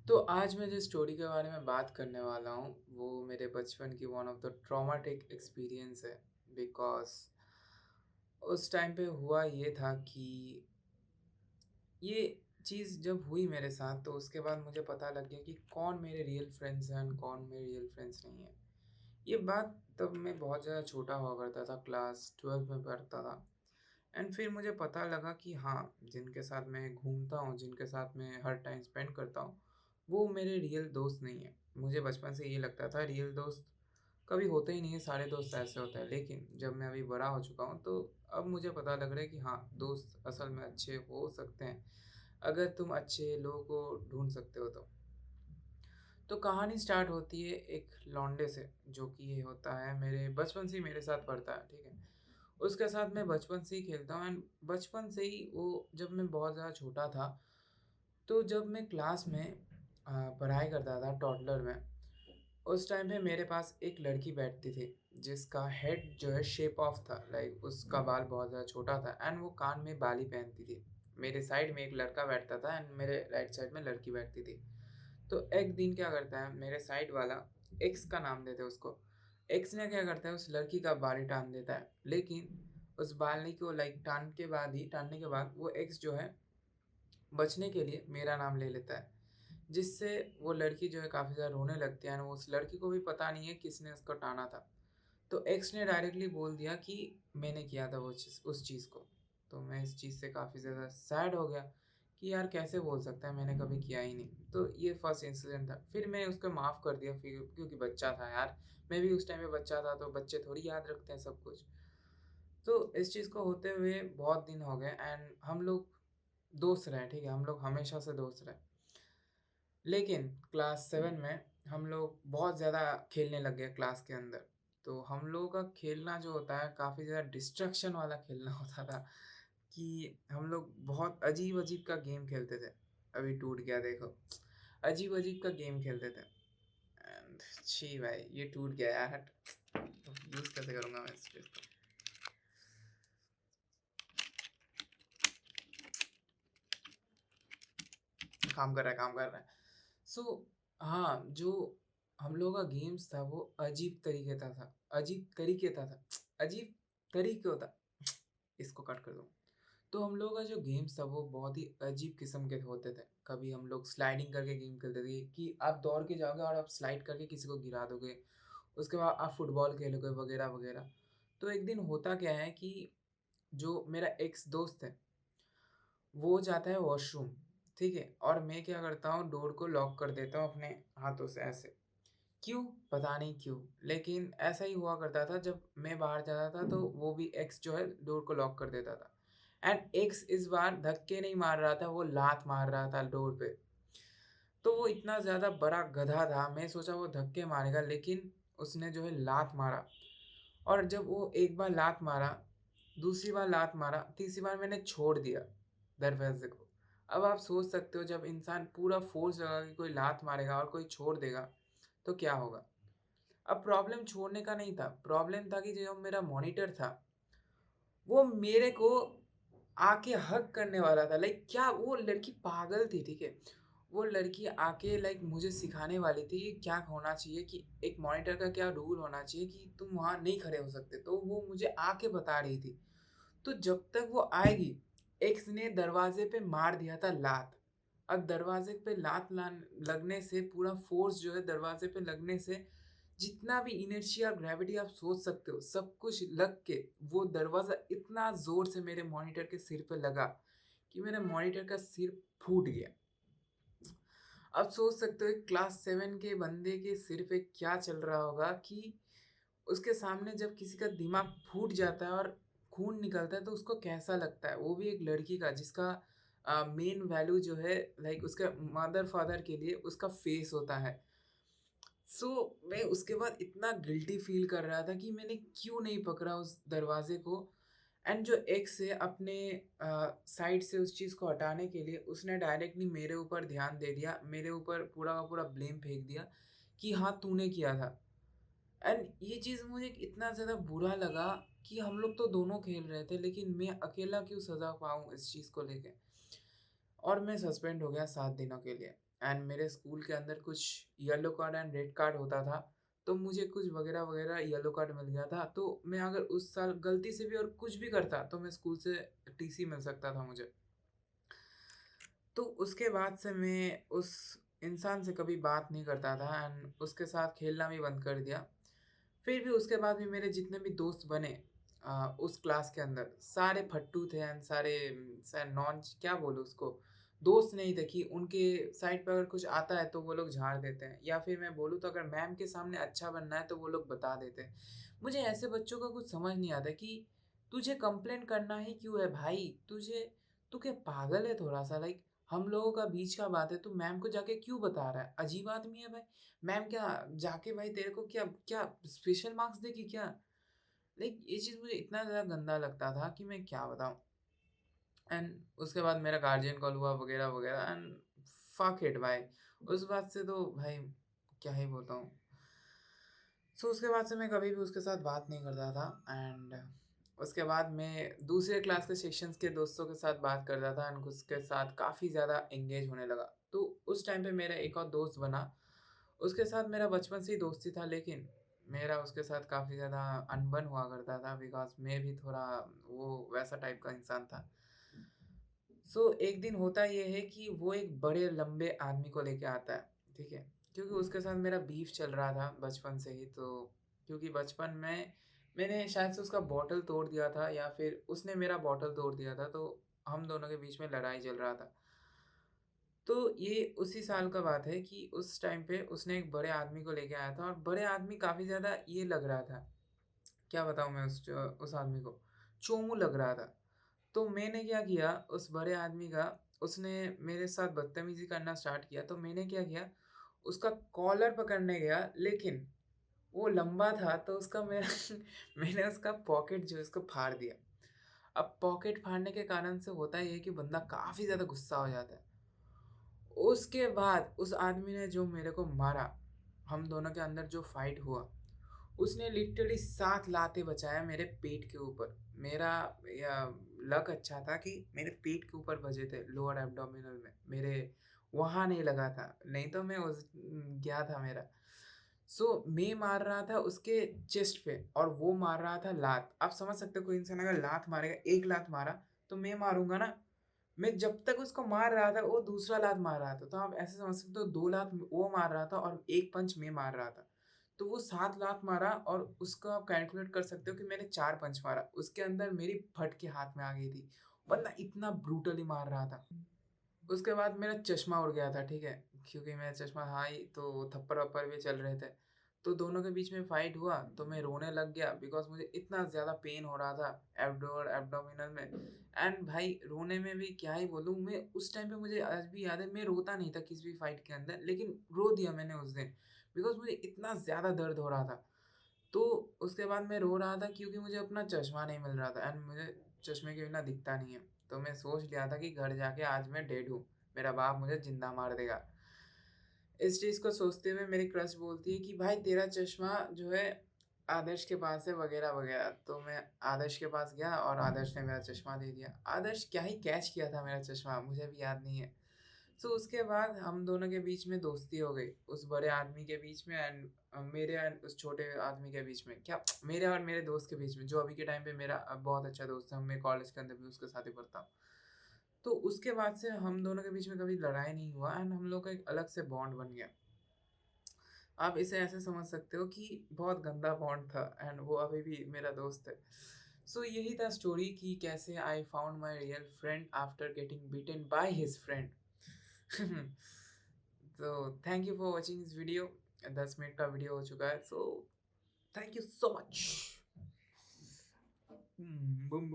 तो आज मैं जिस स्टोरी के बारे में बात करने वाला हूँ, वो मेरे बचपन की one of the traumatic experience है। बिकॉज़ उस टाइम पे हुआ ये था कि ये चीज़ जब हुई मेरे साथ, तो उसके बाद मुझे पता लग गया कि कौन मेरे रियल फ्रेंड्स हैं और कौन मेरे रियल फ्रेंड्स नहीं हैं। ये बात तब मैं बहुत ज़्यादा छोटा हुआ करता था, क्लास 12 में पढ़ता था। एंड फिर मुझे पता लगा कि हाँ, जिनके साथ मैं घूमता हूँ, जिनके साथ मैं हर टाइम स्पेंड करता हूँ, वो मेरे रियल दोस्त नहीं हैं। मुझे बचपन से ये लगता था रियल दोस्त कभी होते ही नहीं है, सारे दोस्त ऐसे होते हैं। लेकिन जब मैं अभी बड़ा हो चुका हूँ, तो अब मुझे पता लग रहा है कि हाँ, दोस्त असल में अच्छे हो सकते हैं, अगर तुम अच्छे लोगों को ढूँढ सकते हो तो। तो कहानी स्टार्ट होती है एक लौंडे से, जो कि ये होता है मेरे बचपन से ही मेरे साथ पढ़ता है, ठीक है? उसके साथ मैं बचपन से ही खेलता हूँ एंड बचपन से ही वो जब मैं बहुत ज़्यादा छोटा था, तो जब मैं क्लास में पढ़ाई करता था टॉडलर में, उस टाइम पे मेरे पास एक लड़की बैठती थी, जिसका हेड जो है शेप ऑफ था, लाइक उसका बाल बहुत ज़्यादा छोटा था एंड वो कान में बाली पहनती थी। मेरे साइड में एक लड़का बैठता था एंड मेरे राइट साइड में लड़की बैठती थी। तो एक दिन क्या करता है मेरे साइड वाला, एक्स का नाम देते हैं उसको, एक्स ने क्या करता है उस लड़की का बाल ही टान देता है। लेकिन उस बाल को लाइक टानने के बाद वो एक्स जो है बचने के लिए मेरा नाम ले लेता है, जिससे वो लड़की जो है काफ़ी ज़्यादा रोने लगती है एंड उस लड़की को भी पता नहीं है किसने उसको टाना था। तो एक्स ने डायरेक्टली बोल दिया कि मैंने किया था वो चीज़, उस चीज़ को। तो मैं इस चीज़ से काफ़ी ज़्यादा सैड हो गया कि यार कैसे बोल सकता है, मैंने कभी किया ही नहीं। तो ये फर्स्ट इंसिडेंट था। फिर मैं उसको माफ़ कर दिया, फिर क्योंकि बच्चा था यार, मैं भी उस टाइम पे बच्चा था, तो बच्चे थोड़ी याद रखते हैं सब कुछ। तो इस चीज़ को होते हुए बहुत दिन हो गए एंड हम लोग दोस्त रहे, ठीक है? हम लोग हमेशा से दोस्त रहे। लेकिन क्लास 7 में हम लोग बहुत ज़्यादा खेलने लग गए क्लास के अंदर। तो हम लोगों का खेलना जो होता है काफ़ी ज़्यादा डिस्ट्रैक्शन वाला खेलना होता था, कि हम लोग बहुत अजीब-अजीब का गेम खेलते थे। अभी टूट गया देखो। अजीब-अजीब का गेम खेलते थे एंड छी भाई, ये टूट गया यार, हट। तो यूज़ कैसे करूँगा मैं इस चीज़ को? काम कर रहा है, काम कर रहा है। सो हाँ, जो हम लोगों का गेम्स था वो अजीब तरीके का था, अजीब तरीके का था, अजीब तरीके का, इसको कट कर दूँ। तो हम लोगों का जो गेम्स था वो बहुत ही अजीब किस्म के होते थे। कभी हम लोग स्लाइडिंग करके गेम खेलते थे कि आप दौड़ के जाओगे और आप स्लाइड करके किसी को गिरा दोगे। उसके बाद आप फुटबॉल खेलोगे वगैरह-वगैरह। तो एक दिन होता क्या है कि जो मेरा एक्स दोस्त है, वो जाता है वॉशरूम, ठीक है? और मैं क्या करता हूँ, डोर को लॉक कर देता हूँ अपने हाथों से ऐसे। क्यों? पता नहीं क्यों? लेकिन ऐसा ही हुआ करता था, जब मैं बाहर जाता था तो वो भी एक्स जो है डोर को लॉक कर देता था। एंड एक्स इस बार धक्के नहीं मार रहा था, वो लात मार रहा था डोर पे। तो वो इतना ज़्यादा बड़ा गधा था, मैं सोचा वो धक्के मारेगा, लेकिन उसने जो है लात मारा। और जब वो एक बार लात मारा, दूसरी बार लात मारा, तीसरी बार मैंने छोड़ दिया दरवाज़े को। अब आप सोच सकते हो, जब इंसान पूरा फ़ोर्स लगा के कोई लात मारेगा और कोई छोड़ देगा, तो क्या होगा? अब प्रॉब्लम छोड़ने का नहीं था, प्रॉब्लम था कि जो मेरा मॉनिटर था, वो मेरे को आके हग करने वाला था। लाइक क्या वो लड़की पागल थी, ठीक है? वो लड़की आके लाइक मुझे सिखाने वाली थी कि क्या होना चाहिए, कि एक मॉनिटर का क्या रूल होना चाहिए, कि तुम वहाँ नहीं खड़े हो सकते। तो वो मुझे आके बता रही थी। तो जब तक वो आएगी, एक्स ने दरवाज़े पे मार दिया था लात। अब दरवाज़े पे लात लान लगने से पूरा फ़ोर्स जो है दरवाज़े पे लगने से, जितना भी इनर्शिया ग्रेविटी आप सोच सकते हो, सब कुछ लग के वो दरवाज़ा इतना ज़ोर से मेरे मॉनिटर के सिर पे लगा कि मेरे मॉनिटर का सिर फूट गया। अब सोच सकते हो एक क्लास 7 के बंदे के सिर पे क्या चल रहा होगा, कि उसके सामने जब किसी का दिमाग फूट जाता है और खून निकलता है, तो उसको कैसा लगता है? वो भी एक लड़की का, जिसका मेन वैल्यू जो है, लाइक उसके मदर-फादर के लिए उसका फेस होता है। सो मैं उसके बाद इतना गिल्टी फ़ील कर रहा था कि मैंने क्यों नहीं पकड़ा उस दरवाज़े को। एंड जो एक्स है अपने साइड से उस चीज़ को हटाने के लिए, उसने डायरेक्टली मेरे ऊपर ध्यान दे दिया, मेरे ऊपर पूरा का पूरा ब्लेम फेंक दिया कि हाँ, तूने किया था। एंड ये चीज़ मुझे इतना ज़्यादा बुरा लगा कि हम लोग तो दोनों खेल रहे थे, लेकिन मैं अकेला क्यों सज़ा पाऊँ इस चीज़ को लेके। और मैं सस्पेंड हो गया 7 दिनों के लिए। एंड मेरे स्कूल के अंदर कुछ yellow card and red card होता था, तो मुझे कुछ वगैरह-वगैरह येलो कार्ड मिल गया था, तो मैं अगर उस साल गलती से भी और कुछ भी करता, तो मैं स्कूल से टीसी मिल सकता था मुझे। तो उसके बाद से मैं उस इंसान से कभी बात नहीं करता था एंड उसके साथ खेलना भी बंद कर दिया। फिर भी उसके बाद भी मेरे जितने भी दोस्त बने उस क्लास के अंदर सारे फट्टू थे एंड सारे नॉन क्या बोलूँ उसको दोस्त नहीं थे कि उनके साइड पे अगर कुछ आता है तो वो लोग झाड़ देते हैं या फिर मैं बोलूँ तो अगर मैम के सामने अच्छा बनना है तो वो लोग बता देते हैं। मुझे ऐसे बच्चों का कुछ समझ नहीं आता कि तुझे कंप्लेंट करना ही क्यों है भाई? तू क्या पागल है थोड़ा-सा? लाइक हम लोगों का बीच का बात है, तू मैम को जाके क्यों बता रहा है? अजीब आदमी है भाई। मैम क्या जाके भाई तेरे को क्या क्या स्पेशल मार्क्स देगी क्या? लाइक ये चीज़ मुझे इतना ज़्यादा गंदा लगता था कि मैं क्या बताऊँ। एंड उसके बाद मेरा गार्डियन कॉल हुआ वगैरह-वगैरह एंड फक इट भाई। उस बात से तो भाई क्या ही बताऊँ। सो उसके बाद से मैं कभी भी उसके साथ बात नहीं करता था एंड उसके बाद मैं दूसरे क्लास के सेक्शंस के दोस्तों के साथ बात करता था एंड उसके साथ काफ़ी ज़्यादा एंगेज होने लगा। तो उस टाइम पे मेरा एक और दोस्त बना, उसके साथ मेरा बचपन से ही दोस्ती था लेकिन मेरा उसके साथ काफ़ी ज़्यादा अनबन हुआ करता था बिकॉज़ मैं भी थोड़ा वो वैसा टाइप का इंसान था। सो एक दिन होता ये है कि वो एक बड़े लंबे आदमी को लेके आता है, ठीक है? क्योंकि उसके साथ मेरा बीफ चल रहा था बचपन से ही तो क्योंकि बचपन में मैंने शायद से उसका बॉटल तोड़ दिया था या फिर उसने मेरा बॉटल तोड़ दिया था तो हम दोनों के बीच में लड़ाई चल रहा था। तो ये उसी साल का बात है कि उस टाइम पे उसने एक बड़े आदमी को लेके आया था और बड़े आदमी काफ़ी ज़्यादा ये लग रहा था, क्या बताऊँ मैं उस आदमी को, चोमू लग रहा था। तो मैंने क्या किया उस बड़े आदमी का उसने मेरे साथ बदतमीज़ी करना स्टार्ट किया तो मैंने क्या किया, उसका कॉलर पकड़ने गया लेकिन वो लंबा था तो उसका मेरा मैंने उसका पॉकेट जो है उसको फाड़ दिया। अब पॉकेट फाड़ने के कारण से होता ये है कि बंदा काफ़ी ज़्यादा गुस्सा हो जाता है। उसके बाद उस आदमी ने जो मेरे को मारा, हम दोनों के अंदर जो फाइट हुआ, उसने लिटरली 7 लातें बचाया मेरे पेट के ऊपर। मेरा या लक अच्छा था कि मेरे पेट के ऊपर बजे थे, लोअर एब्डोमिनल में, मेरे वहाँ नहीं लगा था, नहीं तो मैं गया था मेरा। सो मैं मार रहा था उसके चेस्ट पे और वो मार रहा था लात। आप समझ सकते हो कोई इंसान अगर लात मारेगा, 1 लात मारा, तो मैं मारूँगा ना, मैं जब तक उसको मार रहा था, वो दूसरा लात मार रहा था। तो आप ऐसे समझ सकते हो 2 लात वो मार रहा था और 1 पंच मैं मार रहा था। तो वो 7 लात मारा और उसको आप कैलकुलेट कर सकते हो कि मैंने 4 पंच मारा। उसके अंदर मेरी फट के हाथ में आ गई थी, वरना इतना ब्रूटली मार रहा था। उसके बाद मेरा चश्मा उड़ गया था, ठीक है? क्योंकि मेरा चश्मा था ही, तो थप्पड़-वप्पड़ भी चल रहे थे। तो दोनों के बीच में फाइट हुआ, तो मैं रोने लग गया बिकॉज़ मुझे इतना ज़्यादा पेन हो रहा था एब्डोमिनल में एंड भाई रोने में भी क्या ही बोलूँ, मैं उस टाइम पे मुझे आज भी याद है, मैं रोता नहीं था किसी भी फाइट के अंदर, लेकिन रो दिया मैंने उस दिन बिकॉज़ मुझे इतना ज़्यादा दर्द हो रहा था। तो उसके बाद मैं रो रहा था क्योंकि मुझे अपना चश्मा नहीं मिल रहा था एंड मुझे चश्मे के बिना दिखता नहीं है। तो मैं सोच लिया था कि घर जाके आज मैं डेड हूँ, मेरा बाप मुझे ज़िंदा मार देगा। इस चीज़ को सोचते हुए मेरी क्रश बोलती है कि भाई तेरा चश्मा जो है आदर्श के पास है वगैरह-वगैरह। तो मैं आदर्श के पास गया और आदर्श ने मेरा चश्मा दे दिया। आदर्श क्या ही कैच किया था मेरा चश्मा मुझे भी याद नहीं है। सो उसके बाद हम दोनों के बीच में दोस्ती हो गई, उस बड़े आदमी के बीच में एंड मेरे एंड उस छोटे आदमी के बीच में। क्या मेरे और मेरे दोस्त के बीच में, जो अभी के टाइम पे मेरा बहुत अच्छा दोस्त है, मैं कॉलेज के अंदर भी उसके साथ ही पढ़ता हूँ। तो उसके बाद से हम दोनों के बीच में कभी लड़ाई नहीं हुआ एंड हम लोग का एक अलग से बॉन्ड बन गया। आप इसे ऐसे समझ सकते हो कि बहुत गंदा बॉन्ड था एंड वो अभी भी मेरा दोस्त है। सो यही था स्टोरी कि कैसे I found my real friend after getting beaten by his friend. तो thank you for watching this video. 10 minute का वीडियो हो चुका है, so thank you so much. Boom